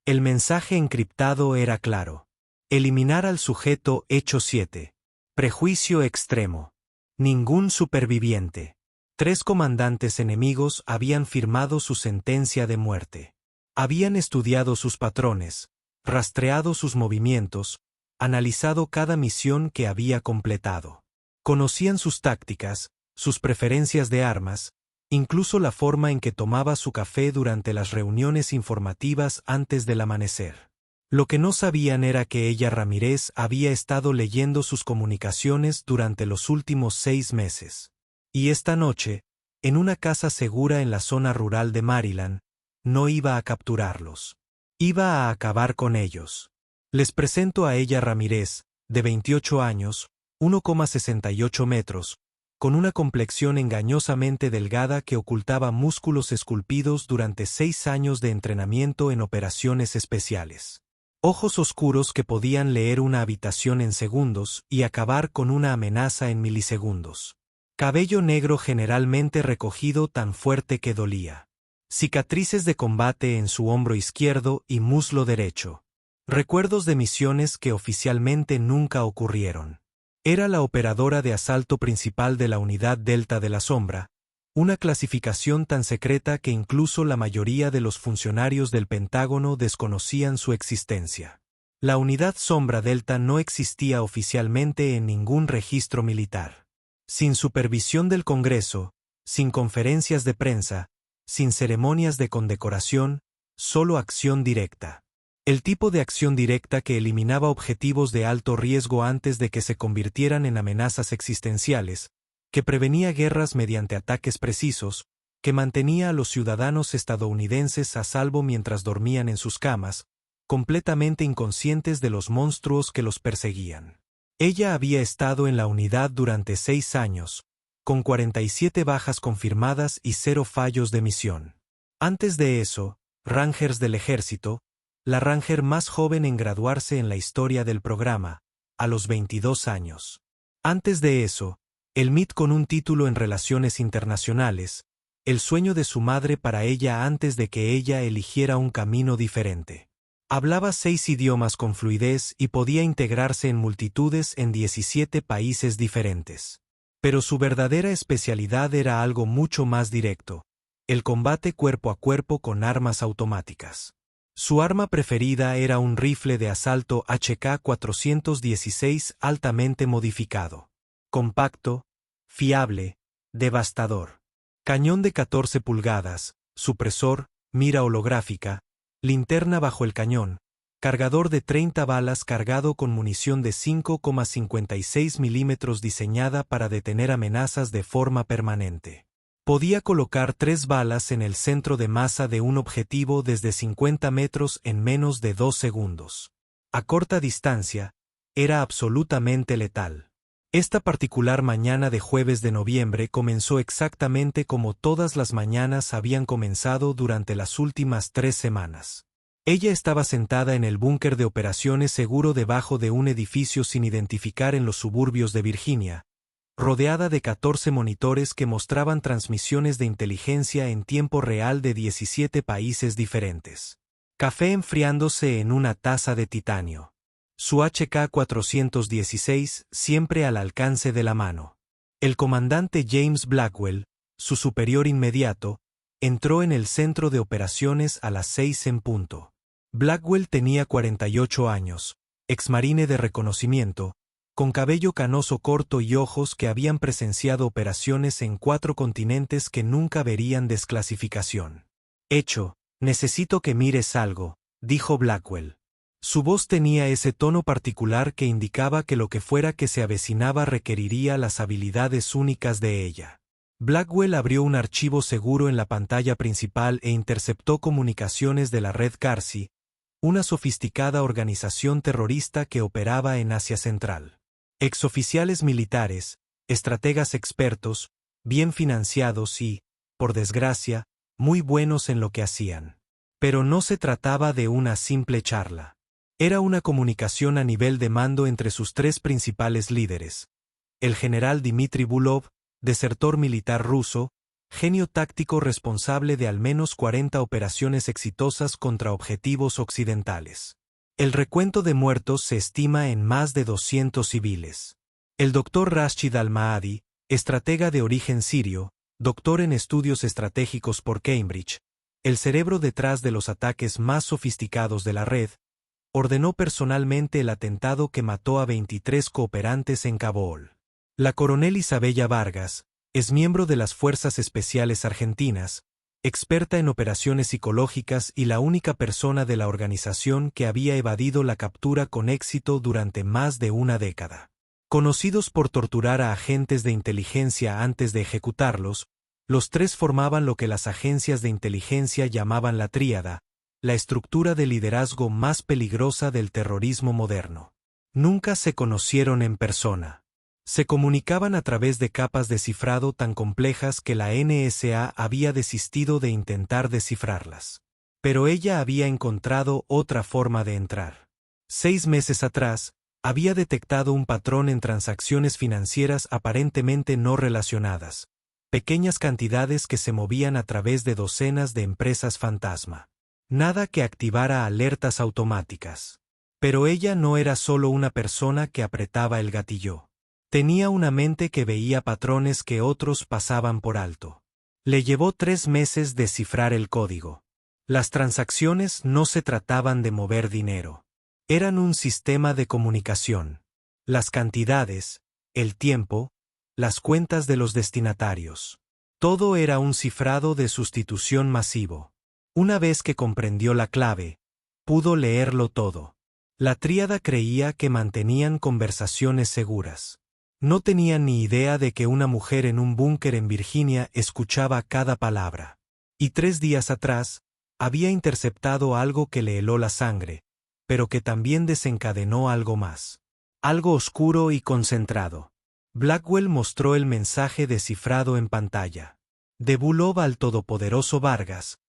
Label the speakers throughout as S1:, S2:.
S1: El mensaje encriptado era claro. Eliminar al sujeto hecho 7. Prejuicio extremo. Ningún superviviente. 3 comandantes enemigos habían firmado su sentencia de muerte. Habían estudiado sus patrones, rastreado sus movimientos, analizado cada misión que había completado. Conocían sus tácticas, sus preferencias de armas, incluso la forma en que tomaba su café durante las reuniones informativas antes del amanecer. Lo que no sabían era que ella Ramírez había estado leyendo sus comunicaciones durante los últimos 6 meses. Y esta noche, en una casa segura en la zona rural de Maryland, no iba a capturarlos. Iba a acabar con ellos. Les presento a ella Ramírez, de 28 años, 1,68 metros, con una complexión engañosamente delgada que ocultaba músculos esculpidos durante 6 años de entrenamiento en operaciones especiales. Ojos oscuros que podían leer una habitación en segundos y acabar con una amenaza en milisegundos. Cabello negro generalmente recogido tan fuerte que dolía. Cicatrices de combate en su hombro izquierdo y muslo derecho. Recuerdos de misiones que oficialmente nunca ocurrieron. Era la operadora de asalto principal de la Unidad Delta de la Sombra, una clasificación tan secreta que incluso la mayoría de los funcionarios del Pentágono desconocían su existencia. La Unidad Sombra Delta no existía oficialmente en ningún registro militar. Sin supervisión del Congreso, sin conferencias de prensa, sin ceremonias de condecoración, solo acción directa. El tipo de acción directa que eliminaba objetivos de alto riesgo antes de que se convirtieran en amenazas existenciales, que prevenía guerras mediante ataques precisos, que mantenía a los ciudadanos estadounidenses a salvo mientras dormían en sus camas, completamente inconscientes de los monstruos que los perseguían. Ella había estado en la unidad durante 6 años, con 47 bajas confirmadas y 0 fallos de misión. Antes de eso, Rangers del Ejército, la Ranger más joven en graduarse en la historia del programa, a los 22 años. Antes de eso, el MIT con un título en Relaciones Internacionales, el sueño de su madre para ella antes de que ella eligiera un camino diferente. Hablaba 6 idiomas con fluidez y podía integrarse en multitudes en 17 países diferentes. Pero su verdadera especialidad era algo mucho más directo, el combate cuerpo a cuerpo con armas automáticas. Su arma preferida era un rifle de asalto HK-416 altamente modificado. Compacto, fiable, devastador. Cañón de 14 pulgadas, supresor, mira holográfica, linterna bajo el cañón, cargador de 30 balas cargado con munición de 5,56 milímetros diseñada para detener amenazas de forma permanente. Podía colocar 3 balas en el centro de masa de un objetivo desde 50 metros en menos de 2 segundos. A corta distancia, era absolutamente letal. Esta particular mañana de jueves de noviembre comenzó exactamente como todas las mañanas habían comenzado durante las últimas 3 semanas. Ella estaba sentada en el búnker de operaciones seguro debajo de un edificio sin identificar en los suburbios de Virginia, rodeada de 14 monitores que mostraban transmisiones de inteligencia en tiempo real de 17 países diferentes. Café enfriándose en una taza de titanio. Su HK-416 siempre al alcance de la mano. El comandante James Blackwell, su superior inmediato, entró en el centro de operaciones a las 6 en punto. Blackwell tenía 48 años, exmarine de reconocimiento, con cabello canoso corto y ojos que habían presenciado operaciones en 4 continentes que nunca verían desclasificación. Hecho, necesito que mires algo, dijo Blackwell. Su voz tenía ese tono particular que indicaba que lo que fuera que se avecinaba requeriría las habilidades únicas de ella. Blackwell abrió un archivo seguro en la pantalla principal e interceptó comunicaciones de la red Carsi, una sofisticada organización terrorista que operaba en Asia Central. Exoficiales militares, estrategas expertos, bien financiados y, por desgracia, muy buenos en lo que hacían. Pero no se trataba de una simple charla. Era una comunicación a nivel de mando entre sus 3 principales líderes: el general Dmitry Bulov, desertor militar ruso, genio táctico responsable de al menos 40 operaciones exitosas contra objetivos occidentales. El recuento de muertos se estima en más de 200 civiles. El Dr. Rashid al-Mahdi, estratega de origen sirio, doctor en estudios estratégicos por Cambridge, el cerebro detrás de los ataques más sofisticados de la red, ordenó personalmente el atentado que mató a 23 cooperantes en Kabul. La coronel Isabella Vargas es miembro de las Fuerzas Especiales Argentinas, experta en operaciones psicológicas y la única persona de la organización que había evadido la captura con éxito durante más de una década. Conocidos por torturar a agentes de inteligencia antes de ejecutarlos, los tres formaban lo que las agencias de inteligencia llamaban la tríada, la estructura de liderazgo más peligrosa del terrorismo moderno. Nunca se conocieron en persona. Se comunicaban a través de capas de cifrado tan complejas que la NSA había desistido de intentar descifrarlas. Pero ella había encontrado otra forma de entrar. 6 meses atrás, había detectado un patrón en transacciones financieras aparentemente no relacionadas, pequeñas cantidades que se movían a través de docenas de empresas fantasma. Nada que activara alertas automáticas. Pero ella no era solo una persona que apretaba el gatillo. Tenía una mente que veía patrones que otros pasaban por alto. Le llevó 3 meses descifrar el código. Las transacciones no se trataban de mover dinero. Eran un sistema de comunicación. Las cantidades, el tiempo, las cuentas de los destinatarios. Todo era un cifrado de sustitución masivo. Una vez que comprendió la clave, pudo leerlo todo. La tríada creía que mantenían conversaciones seguras. No tenían ni idea de que una mujer en un búnker en Virginia escuchaba cada palabra. Y 3 días atrás, había interceptado algo que le heló la sangre, pero que también desencadenó algo más. Algo oscuro y concentrado. Blackwell mostró el mensaje descifrado en pantalla. De Bulov al todopoderoso Vargas.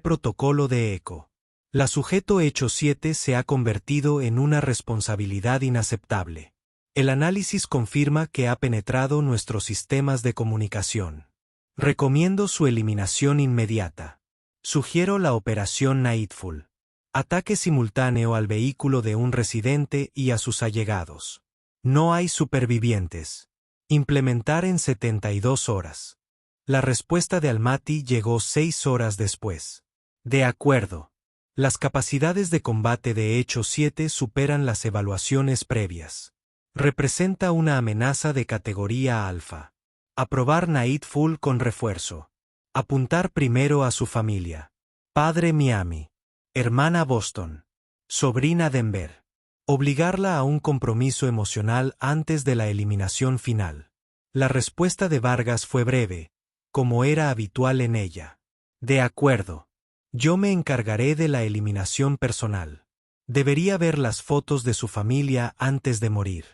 S1: Protocolo de eco. La sujeto hecho 7 se ha convertido en una responsabilidad inaceptable. El análisis confirma que ha penetrado nuestros sistemas de comunicación. Recomiendo su eliminación inmediata. Sugiero la operación Nightfall. Ataque simultáneo al vehículo de un residente y a sus allegados. No hay supervivientes. Implementar en 72 horas. La respuesta de Almaty llegó 6 horas después. De acuerdo. Las capacidades de combate de Hecho 7 superan las evaluaciones previas. Representa una amenaza de categoría alfa. Aprobar Nightfall con refuerzo. Apuntar primero a su familia. Padre Miami. Hermana Boston. Sobrina Denver. Obligarla a un compromiso emocional antes de la eliminación final. La respuesta de Vargas fue breve, como era habitual en ella. De acuerdo. Yo me encargaré de la eliminación personal. Debería ver las fotos de su familia antes de morir.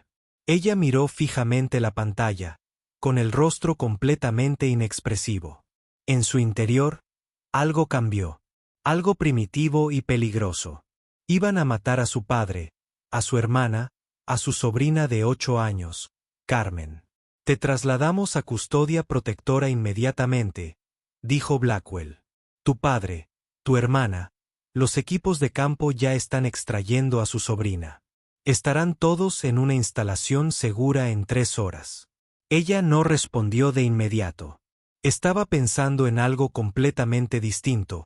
S1: Ella miró fijamente la pantalla, con el rostro completamente inexpresivo. En su interior, algo cambió. Algo primitivo y peligroso. Iban a matar a su padre, a su hermana, a su sobrina de 8 años, Carmen. Te trasladamos a custodia protectora inmediatamente, dijo Blackwell. Tu padre, tu hermana, los equipos de campo ya están extrayendo a su sobrina. Estarán todos en una instalación segura en 3 horas. Ella no respondió de inmediato. Estaba pensando en algo completamente distinto,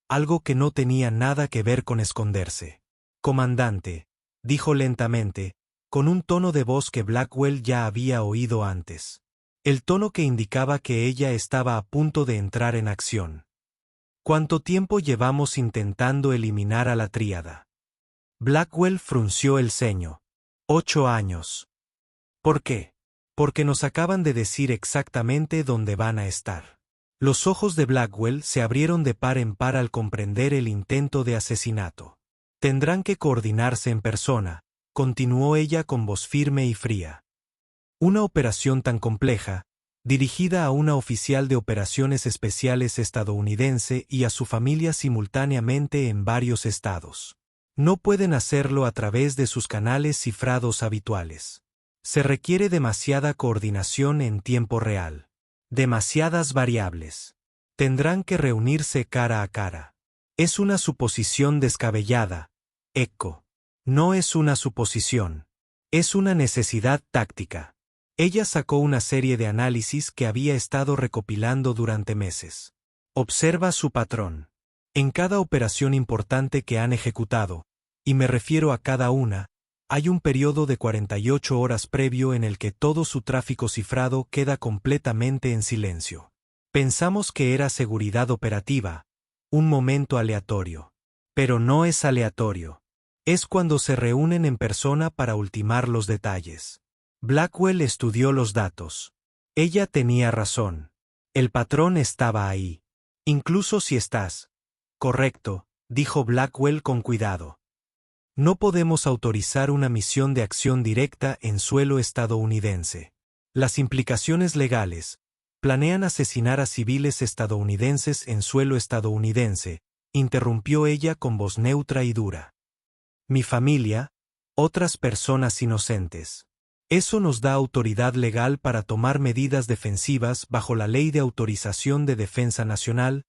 S1: algo que no tenía nada que ver con esconderse. Comandante, dijo lentamente, con un tono de voz que Blackwell ya había oído antes. El tono que indicaba que ella estaba a punto de entrar en acción. ¿Cuánto tiempo llevamos intentando eliminar a la tríada? Blackwell frunció el ceño. 8 años. ¿Por qué? Porque nos acaban de decir exactamente dónde van a estar. Los ojos de Blackwell se abrieron de par en par al comprender el intento de asesinato. Tendrán que coordinarse en persona, continuó ella con voz firme y fría. Una operación tan compleja, dirigida a una oficial de operaciones especiales estadounidense y a su familia simultáneamente en varios estados. No pueden hacerlo a través de sus canales cifrados habituales. Se requiere demasiada coordinación en tiempo real. Demasiadas variables. Tendrán que reunirse cara a cara. Es una suposición descabellada, Echo. No es una suposición. Es una necesidad táctica. Ella sacó una serie de análisis que había estado recopilando durante meses. Observa su patrón. En cada operación importante que han ejecutado, y me refiero a cada una, hay un periodo de 48 horas previo en el que todo su tráfico cifrado queda completamente en silencio. Pensamos que era seguridad operativa, un momento aleatorio. Pero no es aleatorio. Es cuando se reúnen en persona para ultimar los detalles. Blackwell estudió los datos. Ella tenía razón. El patrón estaba ahí. Incluso si estás. Correcto, dijo Blackwell con cuidado. No podemos autorizar una misión de acción directa en suelo estadounidense. Las implicaciones legales. Planean asesinar a civiles estadounidenses en suelo estadounidense, interrumpió ella con voz neutra y dura. Mi familia, otras personas inocentes. Eso nos da autoridad legal para tomar medidas defensivas bajo la Ley de Autorización de Defensa Nacional,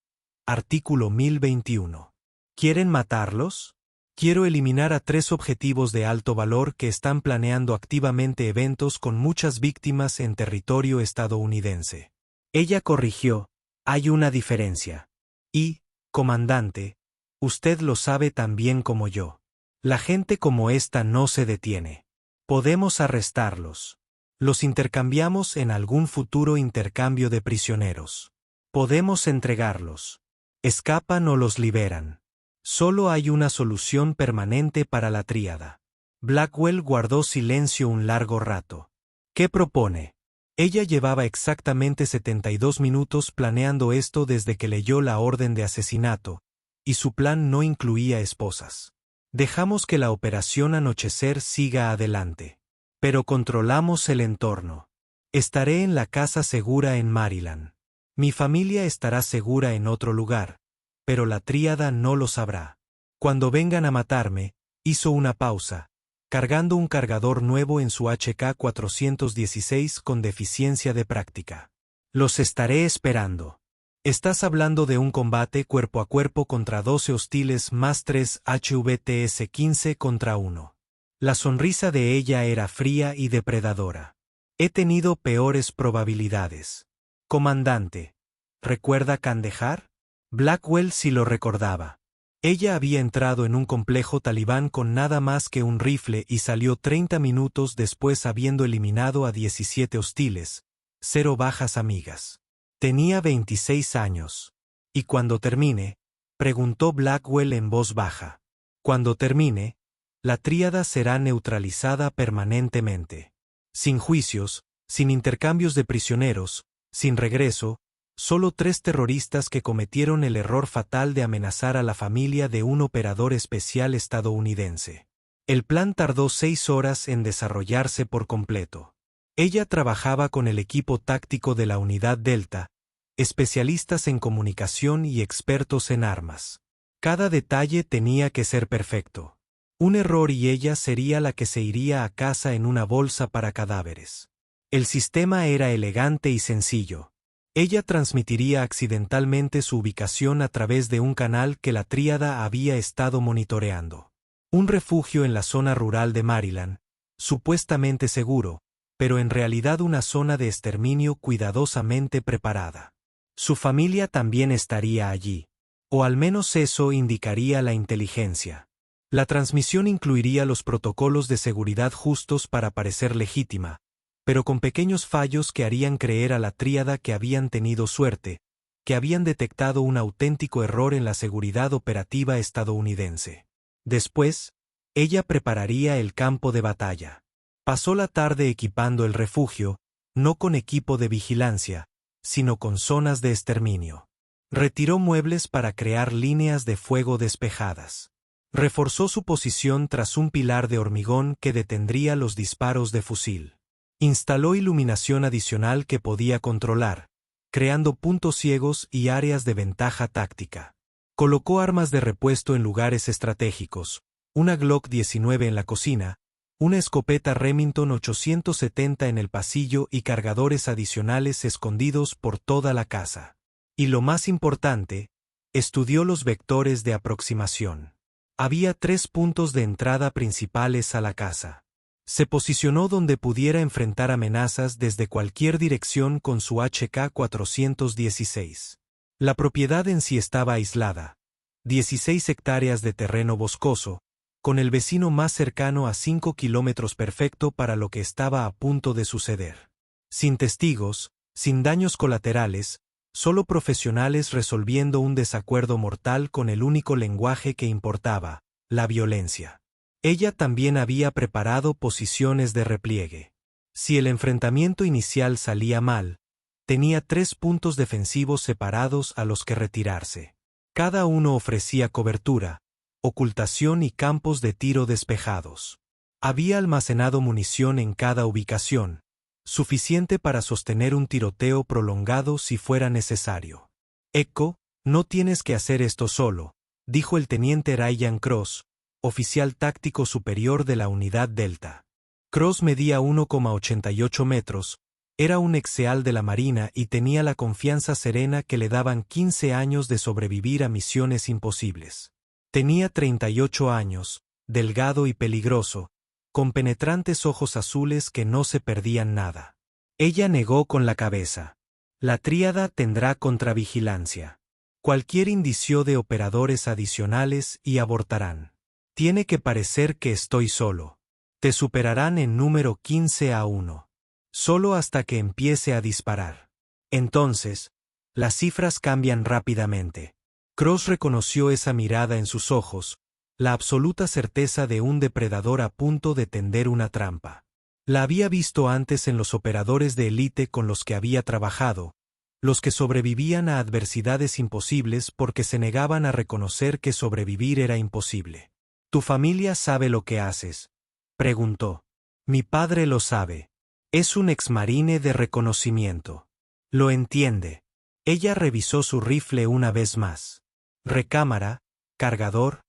S1: artículo 1021. ¿Quieren matarlos? Quiero eliminar a 3 objetivos de alto valor que están planeando activamente eventos con muchas víctimas en territorio estadounidense. Ella corrigió, hay una diferencia. Y, comandante, usted lo sabe tan bien como yo. La gente como esta no se detiene. Podemos arrestarlos. Los intercambiamos en algún futuro intercambio de prisioneros. Podemos entregarlos. Escapan o los liberan. Solo hay una solución permanente para la tríada. Blackwell guardó silencio un largo rato. ¿Qué propone? Ella llevaba exactamente 72 minutos planeando esto desde que leyó la orden de asesinato, y su plan no incluía esposas. Dejamos que la operación Anochecer siga adelante. Pero controlamos el entorno. Estaré en la casa segura en Maryland. Mi familia estará segura en otro lugar, pero la tríada no lo sabrá. Cuando vengan a matarme, hizo una pausa, cargando un cargador nuevo en su HK-416 con deficiencia de práctica. Los estaré esperando. Estás hablando de un combate cuerpo a cuerpo contra 12 hostiles más 3 HVTS-15 contra 1. La sonrisa de ella era fría y depredadora. He tenido peores probabilidades. Comandante, ¿recuerda Kandahar? Blackwell sí lo recordaba. Ella había entrado en un complejo talibán con nada más que un rifle y salió 30 minutos después habiendo eliminado a 17 hostiles, 0 bajas amigas. Tenía 26 años. ¿Y cuando termine? Preguntó Blackwell en voz baja. Cuando termine, la tríada será neutralizada permanentemente. Sin juicios, sin intercambios de prisioneros, sin regreso, solo 3 terroristas que cometieron el error fatal de amenazar a la familia de un operador especial estadounidense. El plan tardó 6 horas en desarrollarse por completo. Ella trabajaba con el equipo táctico de la Unidad Delta, especialistas en comunicación y expertos en armas. Cada detalle tenía que ser perfecto. Un error y ella sería la que se iría a casa en una bolsa para cadáveres. El sistema era elegante y sencillo. Ella transmitiría accidentalmente su ubicación a través de un canal que la tríada había estado monitoreando. Un refugio en la zona rural de Maryland, supuestamente seguro, pero en realidad una zona de exterminio cuidadosamente preparada. Su familia también estaría allí. O al menos eso indicaría la inteligencia. La transmisión incluiría los protocolos de seguridad justos para parecer legítima, pero con pequeños fallos que harían creer a la tríada que habían tenido suerte, que habían detectado un auténtico error en la seguridad operativa estadounidense. Después, ella prepararía el campo de batalla. Pasó la tarde equipando el refugio, no con equipo de vigilancia, sino con zonas de exterminio. Retiró muebles para crear líneas de fuego despejadas. Reforzó su posición tras un pilar de hormigón que detendría los disparos de fusil. Instaló iluminación adicional que podía controlar, creando puntos ciegos y áreas de ventaja táctica. Colocó armas de repuesto en lugares estratégicos, una Glock 19 en la cocina, una escopeta Remington 870 en el pasillo y cargadores adicionales escondidos por toda la casa. Y lo más importante, estudió los vectores de aproximación. Había 3 puntos de entrada principales a la casa. Se posicionó donde pudiera enfrentar amenazas desde cualquier dirección con su HK-416. La propiedad en sí estaba aislada. 16 hectáreas de terreno boscoso, con el vecino más cercano a 5 kilómetros perfecto para lo que estaba a punto de suceder. Sin testigos, sin daños colaterales, solo profesionales resolviendo un desacuerdo mortal con el único lenguaje que importaba, la violencia. Ella también había preparado posiciones de repliegue. Si el enfrentamiento inicial salía mal, tenía 3 puntos defensivos separados a los que retirarse. Cada uno ofrecía cobertura, ocultación y campos de tiro despejados. Había almacenado munición en cada ubicación, suficiente para sostener un tiroteo prolongado si fuera necesario. Echo, no tienes que hacer esto solo, dijo el teniente Ryan Cross, oficial táctico superior de la unidad Delta. Cross medía 1,88 metros, era un ex-SEAL de la Marina y tenía la confianza serena que le daban 15 años de sobrevivir a misiones imposibles. Tenía 38 años, delgado y peligroso, con penetrantes ojos azules que no se perdían nada. Ella negó con la cabeza. La tríada tendrá contravigilancia. Cualquier indicio de operadores adicionales y abortarán. Tiene que parecer que estoy solo. Te superarán en número 15-1. Solo hasta que empiece a disparar. Entonces, las cifras cambian rápidamente. Cross reconoció esa mirada en sus ojos, la absoluta certeza de un depredador a punto de tender una trampa. La había visto antes en los operadores de élite con los que había trabajado, los que sobrevivían a adversidades imposibles porque se negaban a reconocer que sobrevivir era imposible. ¿Tu familia sabe lo que haces?, preguntó. Mi padre lo sabe. Es un exmarine de reconocimiento. Lo entiende. Ella revisó su rifle una vez más. Recámara, cargador,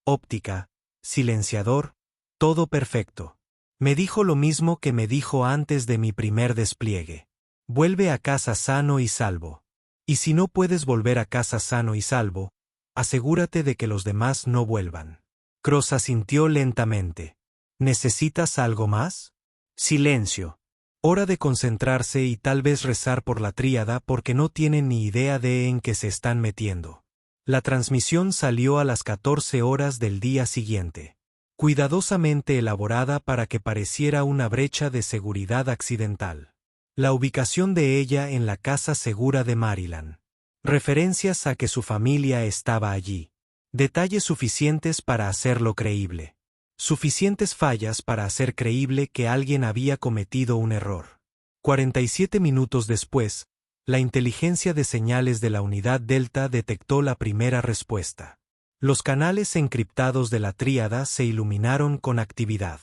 S1: óptica, silenciador, todo perfecto. Me dijo lo mismo que me dijo antes de mi primer despliegue. Vuelve a casa sano y salvo. Y si no puedes volver a casa sano y salvo, asegúrate de que los demás no vuelvan. Cross asintió lentamente. ¿Necesitas algo más? Silencio. Hora de concentrarse y tal vez rezar por la tríada porque no tienen ni idea de en qué se están metiendo. La transmisión salió a las 14 horas del día siguiente. Cuidadosamente elaborada para que pareciera una brecha de seguridad accidental. La ubicación de ella en la casa segura de Maryland. Referencias a que su familia estaba allí. Detalles suficientes para hacerlo creíble. Suficientes fallas para hacer creíble que alguien había cometido un error. 47 minutos después, la inteligencia de señales de la unidad Delta detectó la primera respuesta. Los canales encriptados de la tríada se iluminaron con actividad.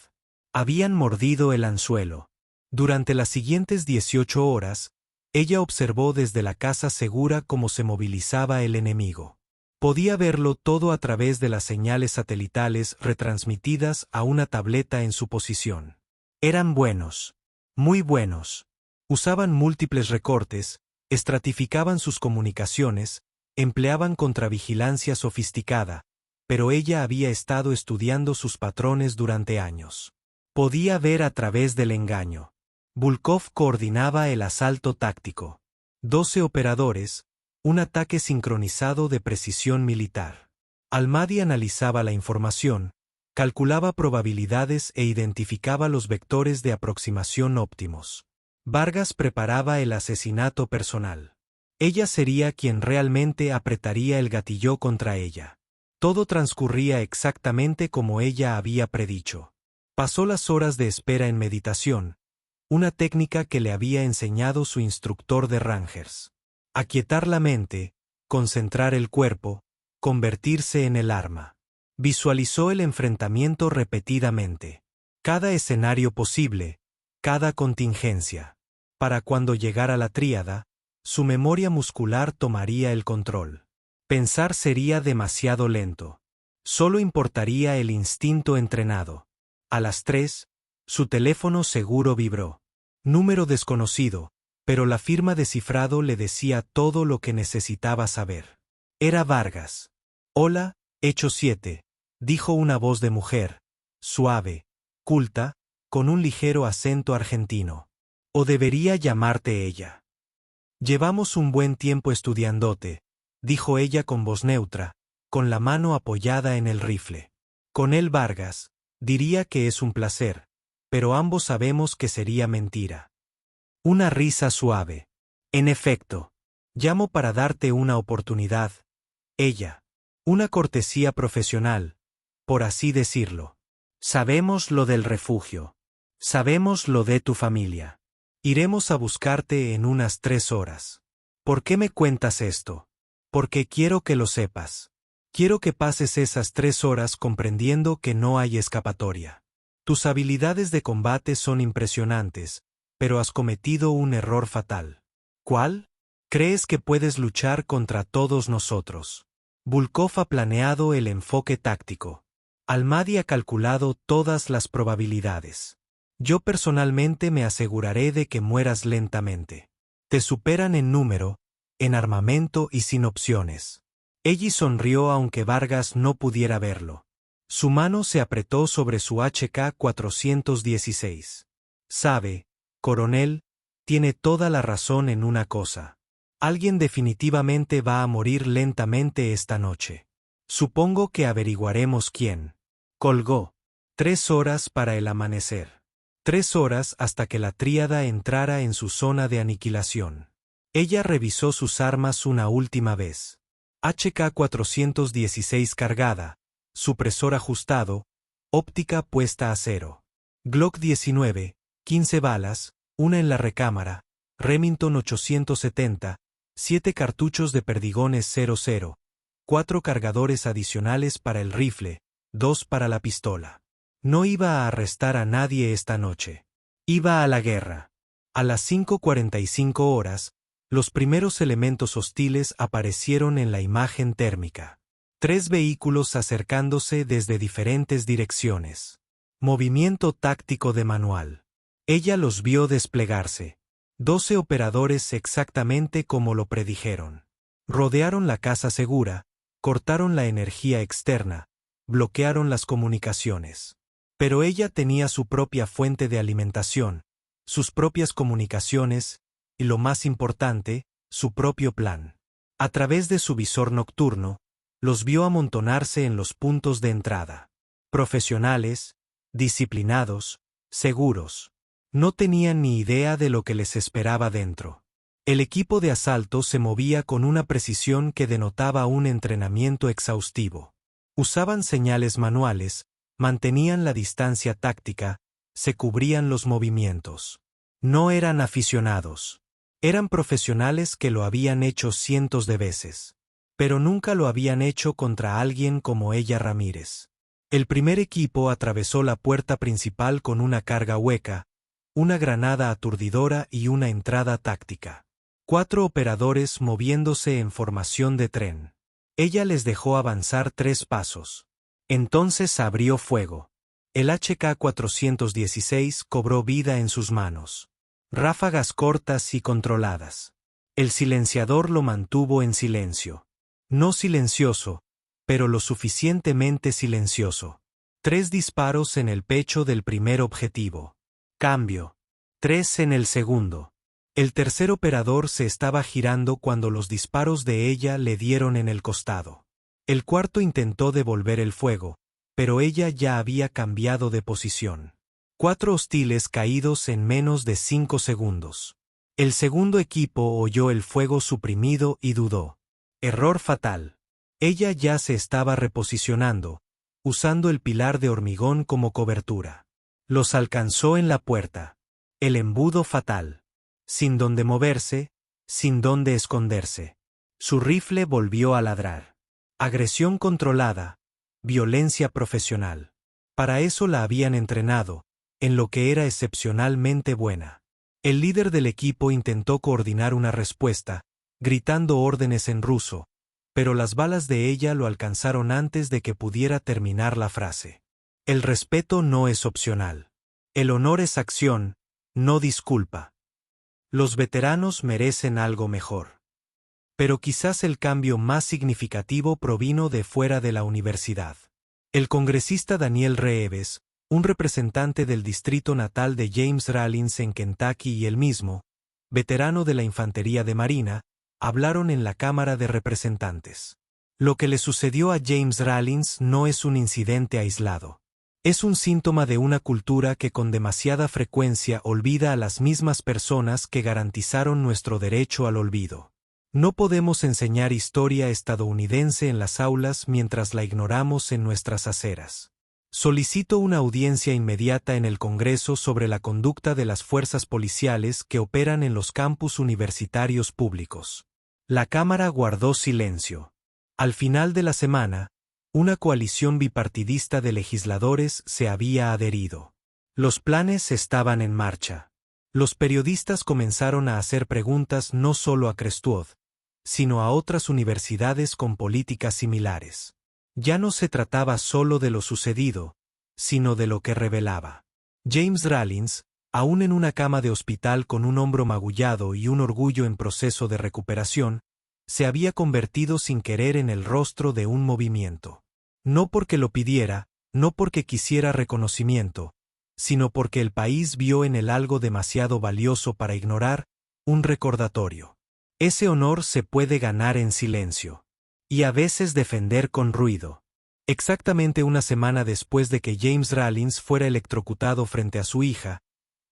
S1: Habían mordido el anzuelo. Durante las siguientes 18 horas, ella observó desde la casa segura cómo se movilizaba el enemigo. Podía verlo todo a través de las señales satelitales retransmitidas a una tableta en su posición. Eran buenos. Muy buenos. Usaban múltiples recortes, estratificaban sus comunicaciones, empleaban contravigilancia sofisticada, pero ella había estado estudiando sus patrones durante años. Podía ver a través del engaño. Volkov coordinaba el asalto táctico. 12 operadores, un ataque sincronizado de precisión militar. Al-Mahdi analizaba la información, calculaba probabilidades e identificaba los vectores de aproximación óptimos. Vargas preparaba el asesinato personal. Ella sería quien realmente apretaría el gatillo contra ella. Todo transcurría exactamente como ella había predicho. Pasó las horas de espera en meditación, una técnica que le había enseñado su instructor de Rangers. Aquietar la mente, concentrar el cuerpo, convertirse en el arma. Visualizó el enfrentamiento repetidamente. Cada escenario posible, cada contingencia. Para cuando llegara la tríada, su memoria muscular tomaría el control. Pensar sería demasiado lento. Solo importaría el instinto entrenado. A las 3, Su teléfono seguro vibró. Número desconocido, pero la firma de cifrado le decía todo lo que necesitaba saber. Era Vargas. Hola, hecho 7, dijo una voz de mujer, suave, culta, con un ligero acento argentino. ¿O debería llamarte ella? Llevamos un buen tiempo estudiándote, dijo ella con voz neutra, con la mano apoyada en el rifle. Con él Vargas, diría que es un placer, pero ambos sabemos que sería mentira. Una risa suave. En efecto, llamo para darte una oportunidad. Ella. Una cortesía profesional, por así decirlo. Sabemos lo del refugio. Sabemos lo de tu familia. Iremos a buscarte en unas 3 horas. ¿Por qué me cuentas esto? Porque quiero que lo sepas. Quiero que pases esas 3 horas comprendiendo que no hay escapatoria. Tus habilidades de combate son impresionantes, pero has cometido un error fatal. ¿Cuál? Crees que puedes luchar contra todos nosotros. Volkov ha planeado el enfoque táctico. Almadi ha calculado todas las probabilidades. Yo personalmente me aseguraré de que mueras lentamente. Te superan en número, en armamento y sin opciones. Ellie sonrió aunque Vargas no pudiera verlo. Su mano se apretó sobre su HK-416. Sabe, coronel, tiene toda la razón en una cosa. Alguien definitivamente va a morir lentamente esta noche. Supongo que averiguaremos quién. Colgó. 3 horas para el amanecer. 3 horas hasta que la tríada entrara en su zona de aniquilación. Ella revisó sus armas una última vez. HK-416 cargada, supresor ajustado, óptica puesta a 0. Glock 19, 15 balas, una en la recámara, Remington 870, 7 cartuchos de perdigones 00, 4 cargadores adicionales para el rifle, 2 para la pistola. No iba a arrestar a nadie esta noche. Iba a la guerra. A las 5:45 horas, los primeros elementos hostiles aparecieron en la imagen térmica. 3 vehículos acercándose desde diferentes direcciones. Movimiento táctico de manual. Ella los vio desplegarse. 12 operadores exactamente como lo predijeron. Rodearon la casa segura, cortaron la energía externa, bloquearon las comunicaciones. Pero ella tenía su propia fuente de alimentación, sus propias comunicaciones, y lo más importante, su propio plan. A través de su visor nocturno, los vio amontonarse en los puntos de entrada. Profesionales, disciplinados, seguros. No tenían ni idea de lo que les esperaba dentro. El equipo de asalto se movía con una precisión que denotaba un entrenamiento exhaustivo. Usaban señales manuales, mantenían la distancia táctica, se cubrían los movimientos. No eran aficionados. Eran profesionales que lo habían hecho cientos de veces. Pero nunca lo habían hecho contra alguien como ella Ramírez. El primer equipo atravesó la puerta principal con una carga hueca, una granada aturdidora y una entrada táctica. 4 operadores moviéndose en formación de tren. Ella les dejó avanzar 3 pasos. Entonces abrió fuego. El HK-416 cobró vida en sus manos. Ráfagas cortas y controladas. El silenciador lo mantuvo en silencio. No silencioso, pero lo suficientemente silencioso. 3 disparos en el pecho del primer objetivo. Cambio. 3 en el segundo. El tercer operador se estaba girando cuando los disparos de ella le dieron en el costado. El cuarto intentó devolver el fuego, pero ella ya había cambiado de posición. 4 hostiles caídos en menos de 5 segundos. El segundo equipo oyó el fuego suprimido y dudó. Error fatal. Ella ya se estaba reposicionando, usando el pilar de hormigón como cobertura. Los alcanzó en la puerta. El embudo fatal. Sin dónde moverse, sin dónde esconderse. Su rifle volvió a ladrar. Agresión controlada, violencia profesional. Para eso la habían entrenado, en lo que era excepcionalmente buena. El líder del equipo intentó coordinar una respuesta, gritando órdenes en ruso, pero las balas de ella lo alcanzaron antes de que pudiera terminar la frase. El respeto no es opcional. El honor es acción, no disculpa. Los veteranos merecen algo mejor. Pero quizás el cambio más significativo provino de fuera de la universidad. El congresista Daniel Reeves, un representante del distrito natal de James Rawlins en Kentucky y él mismo, veterano de la Infantería de Marina, hablaron en la Cámara de Representantes. Lo que le sucedió a James Rawlins no es un incidente aislado. Es un síntoma de una cultura que con demasiada frecuencia olvida a las mismas personas que garantizaron nuestro derecho al olvido. No podemos enseñar historia estadounidense en las aulas mientras la ignoramos en nuestras aceras. Solicito una audiencia inmediata en el Congreso sobre la conducta de las fuerzas policiales que operan en los campus universitarios públicos. La Cámara guardó silencio. Al final de la semana, una coalición bipartidista de legisladores se había adherido. Los planes estaban en marcha. Los periodistas comenzaron a hacer preguntas no solo a Crestwood, sino a otras universidades con políticas similares. Ya no se trataba solo de lo sucedido, sino de lo que revelaba. James Rawlins, aún en una cama de hospital con un hombro magullado y un orgullo en proceso de recuperación, se había convertido sin querer en el rostro de un movimiento. No porque lo pidiera, no porque quisiera reconocimiento, sino porque el país vio en él algo demasiado valioso para ignorar, un recordatorio. Ese honor se puede ganar en silencio. Y a veces defender con ruido. Exactamente una semana después de que James Rawlins fuera electrocutado frente a su hija,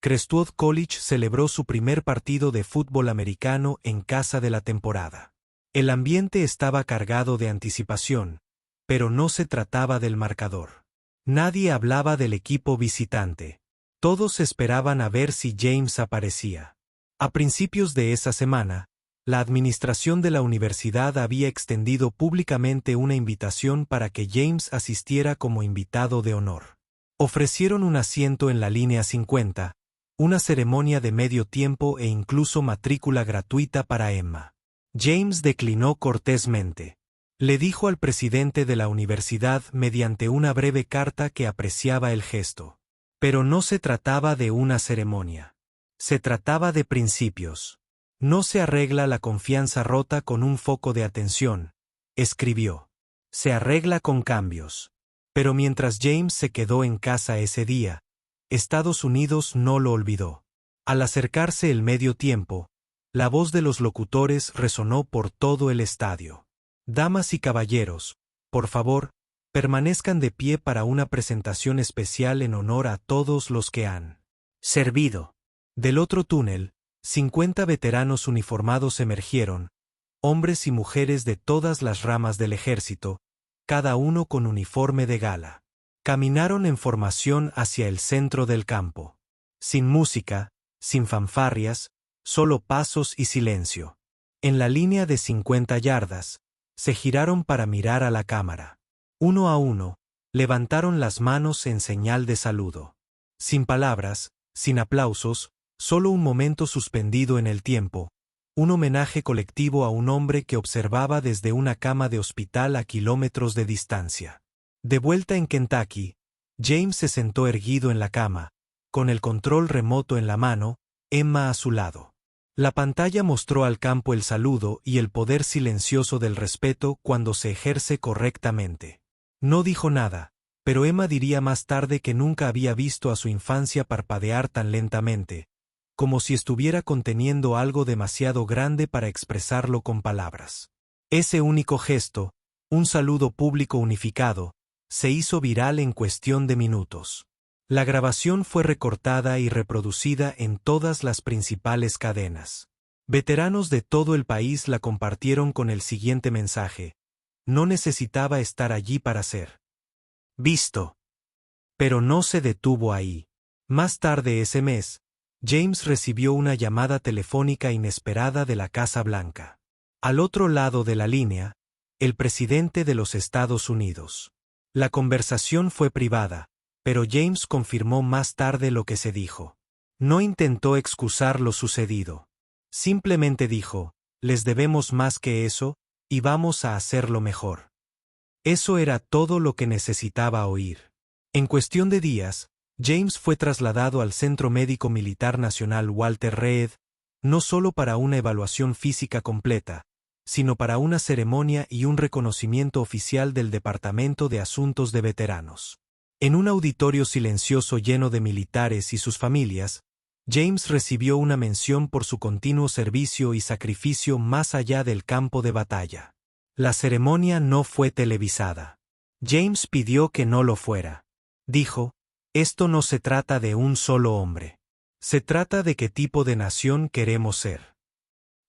S1: Crestwood College celebró su primer partido de fútbol americano en casa de la temporada. El ambiente estaba cargado de anticipación, pero no se trataba del marcador. Nadie hablaba del equipo visitante. Todos esperaban a ver si James aparecía. A principios de esa semana, la administración de la universidad había extendido públicamente una invitación para que James asistiera como invitado de honor. Ofrecieron un asiento en la línea 50, una ceremonia de medio tiempo e incluso matrícula gratuita para Emma. James declinó cortésmente. Le dijo al presidente de la universidad mediante una breve carta que apreciaba el gesto. Pero no se trataba de una ceremonia. Se trataba de principios. No se arregla la confianza rota con un foco de atención, escribió. Se arregla con cambios. Pero mientras James se quedó en casa ese día, Estados Unidos no lo olvidó. Al acercarse el medio tiempo, la voz de los locutores resonó por todo el estadio. Damas y caballeros, por favor, permanezcan de pie para una presentación especial en honor a todos los que han servido. Del otro túnel, 50 veteranos uniformados emergieron, hombres y mujeres de todas las ramas del ejército, cada uno con uniforme de gala. Caminaron en formación hacia el centro del campo. Sin música, sin fanfarrias, solo pasos y silencio. En la línea de 50 yardas, se giraron para mirar a la cámara. Uno a uno, levantaron las manos en señal de saludo. Sin palabras, sin aplausos, solo un momento suspendido en el tiempo, un homenaje colectivo a un hombre que observaba desde una cama de hospital a kilómetros de distancia. De vuelta en Kentucky, James se sentó erguido en la cama, con el control remoto en la mano, Emma a su lado. La pantalla mostró al campo el saludo y el poder silencioso del respeto cuando se ejerce correctamente. No dijo nada, pero Emma diría más tarde que nunca había visto a su infancia parpadear tan lentamente, como si estuviera conteniendo algo demasiado grande para expresarlo con palabras. Ese único gesto, un saludo público unificado, se hizo viral en cuestión de minutos. La grabación fue recortada y reproducida en todas las principales cadenas. Veteranos de todo el país la compartieron con el siguiente mensaje: no necesitaba estar allí para ser visto. Pero no se detuvo ahí. Más tarde ese mes, James recibió una llamada telefónica inesperada de la Casa Blanca. Al otro lado de la línea, el presidente de los Estados Unidos. La conversación fue privada, pero James confirmó más tarde lo que se dijo. No intentó excusar lo sucedido. Simplemente dijo, les debemos más que eso, y vamos a hacerlo mejor. Eso era todo lo que necesitaba oír. En cuestión de días, James fue trasladado al Centro Médico Militar Nacional Walter Reed, no solo para una evaluación física completa, sino para una ceremonia y un reconocimiento oficial del Departamento de Asuntos de Veteranos. En un auditorio silencioso lleno de militares y sus familias, James recibió una mención por su continuo servicio y sacrificio más allá del campo de batalla. La ceremonia no fue televisada. James pidió que no lo fuera. Dijo: «Esto no se trata de un solo hombre. Se trata de qué tipo de nación queremos ser».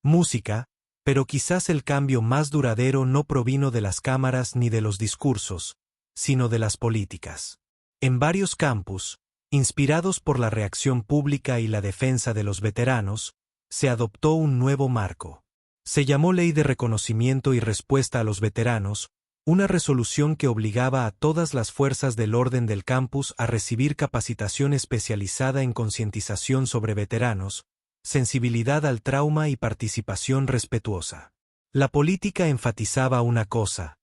S1: Música, pero quizás el cambio más duradero no provino de las cámaras ni de los discursos, sino de las políticas. En varios campus, inspirados por la reacción pública y la defensa de los veteranos, se adoptó un nuevo marco. Se llamó Ley de Reconocimiento y Respuesta a los Veteranos, una resolución que obligaba a todas las fuerzas del orden del campus a recibir capacitación especializada en concientización sobre veteranos, sensibilidad al trauma y participación respetuosa. La política enfatizaba una cosa: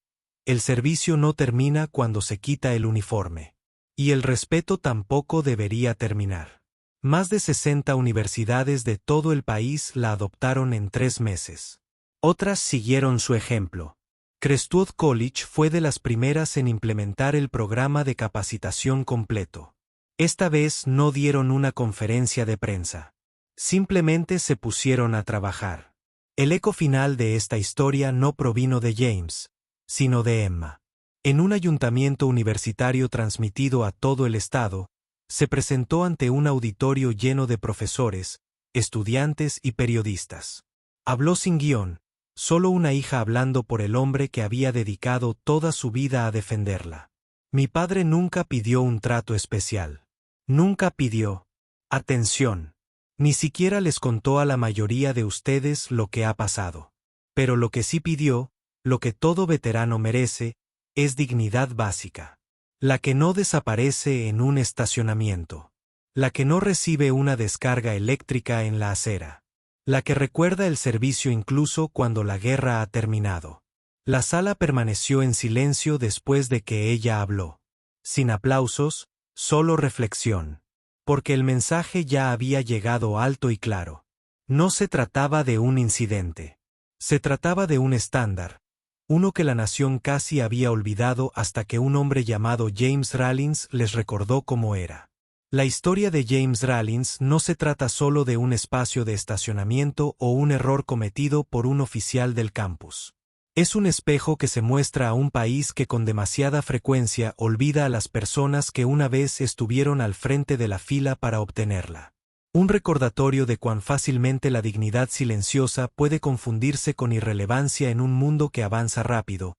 S1: el servicio no termina cuando se quita el uniforme. Y el respeto tampoco debería terminar. Más de 60 universidades de todo el país la adoptaron en 3 meses. Otras siguieron su ejemplo. Crestwood College fue de las primeras en implementar el programa de capacitación completo. Esta vez no dieron una conferencia de prensa. Simplemente se pusieron a trabajar. El eco final de esta historia no provino de James, sino de Emma. En un ayuntamiento universitario transmitido a todo el estado, se presentó ante un auditorio lleno de profesores, estudiantes y periodistas. Habló sin guión, solo una hija hablando por el hombre que había dedicado toda su vida a defenderla. Mi padre nunca pidió un trato especial. Nunca pidió atención. Ni siquiera les contó a la mayoría de ustedes lo que ha pasado. Pero lo que sí pidió, lo que todo veterano merece, es dignidad básica. La que no desaparece en un estacionamiento. La que no recibe una descarga eléctrica en la acera. La que recuerda el servicio incluso cuando la guerra ha terminado. La sala permaneció en silencio después de que ella habló. Sin aplausos, solo reflexión. Porque el mensaje ya había llegado alto y claro. No se trataba de un incidente. Se trataba de un estándar. Uno que la nación casi había olvidado hasta que un hombre llamado James Rawlins les recordó cómo era. La historia de James Rawlins no se trata solo de un espacio de estacionamiento o un error cometido por un oficial del campus. Es un espejo que se muestra a un país que con demasiada frecuencia olvida a las personas que una vez estuvieron al frente de la fila para obtenerla. Un recordatorio de cuán fácilmente la dignidad silenciosa puede confundirse con irrelevancia en un mundo que avanza rápido,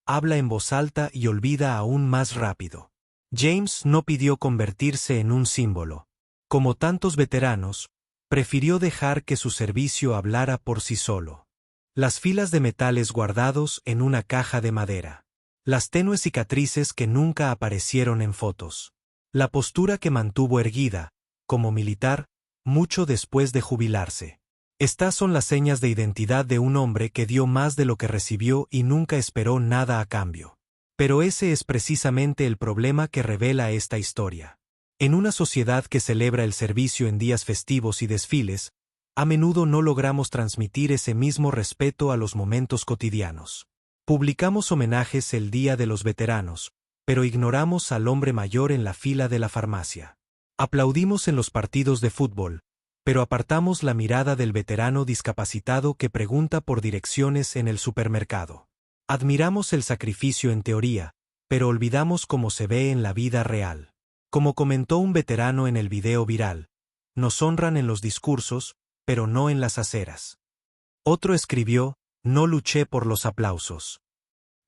S1: habla en voz alta y olvida aún más rápido. James no pidió convertirse en un símbolo. Como tantos veteranos, prefirió dejar que su servicio hablara por sí solo. Las filas de metales guardados en una caja de madera. Las tenues cicatrices que nunca aparecieron en fotos. La postura que mantuvo erguida, como militar, mucho después de jubilarse. Estas son las señas de identidad de un hombre que dio más de lo que recibió y nunca esperó nada a cambio. Pero ese es precisamente el problema que revela esta historia. En una sociedad que celebra el servicio en días festivos y desfiles, a menudo no logramos transmitir ese mismo respeto a los momentos cotidianos. Publicamos homenajes el Día de los Veteranos, pero ignoramos al hombre mayor en la fila de la farmacia. Aplaudimos en los partidos de fútbol, pero apartamos la mirada del veterano discapacitado que pregunta por direcciones en el supermercado. Admiramos el sacrificio en teoría, pero olvidamos cómo se ve en la vida real. Como comentó un veterano en el video viral, nos honran en los discursos, pero no en las aceras. Otro escribió: no luché por los aplausos.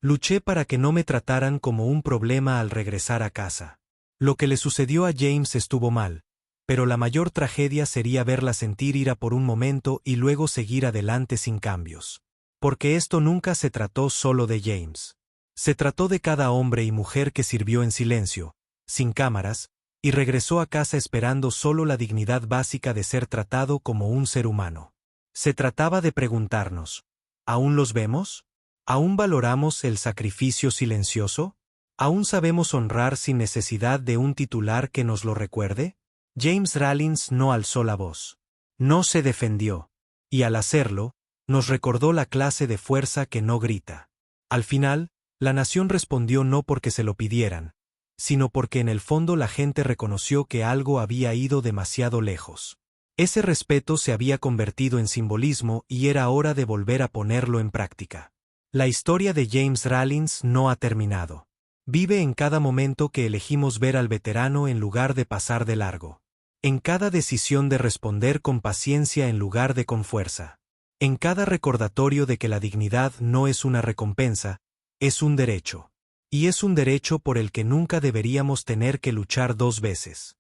S1: Luché para que no me trataran como un problema al regresar a casa. Lo que le sucedió a James estuvo mal, pero la mayor tragedia sería verla sentir ira por un momento y luego seguir adelante sin cambios. Porque esto nunca se trató solo de James. Se trató de cada hombre y mujer que sirvió en silencio, sin cámaras, y regresó a casa esperando solo la dignidad básica de ser tratado como un ser humano. Se trataba de preguntarnos: ¿aún los vemos? ¿Aún valoramos el sacrificio silencioso? ¿Aún sabemos honrar sin necesidad de un titular que nos lo recuerde? James Rawlins no alzó la voz. No se defendió. Y al hacerlo, nos recordó la clase de fuerza que no grita. Al final, la nación respondió no porque se lo pidieran, sino porque en el fondo la gente reconoció que algo había ido demasiado lejos. Ese respeto se había convertido en simbolismo y era hora de volver a ponerlo en práctica. La historia de James Rawlins no ha terminado. Vive en cada momento que elegimos ver al veterano en lugar de pasar de largo. En cada decisión de responder con paciencia en lugar de con fuerza. En cada recordatorio de que la dignidad no es una recompensa, es un derecho. Y es un derecho por el que nunca deberíamos tener que luchar dos veces.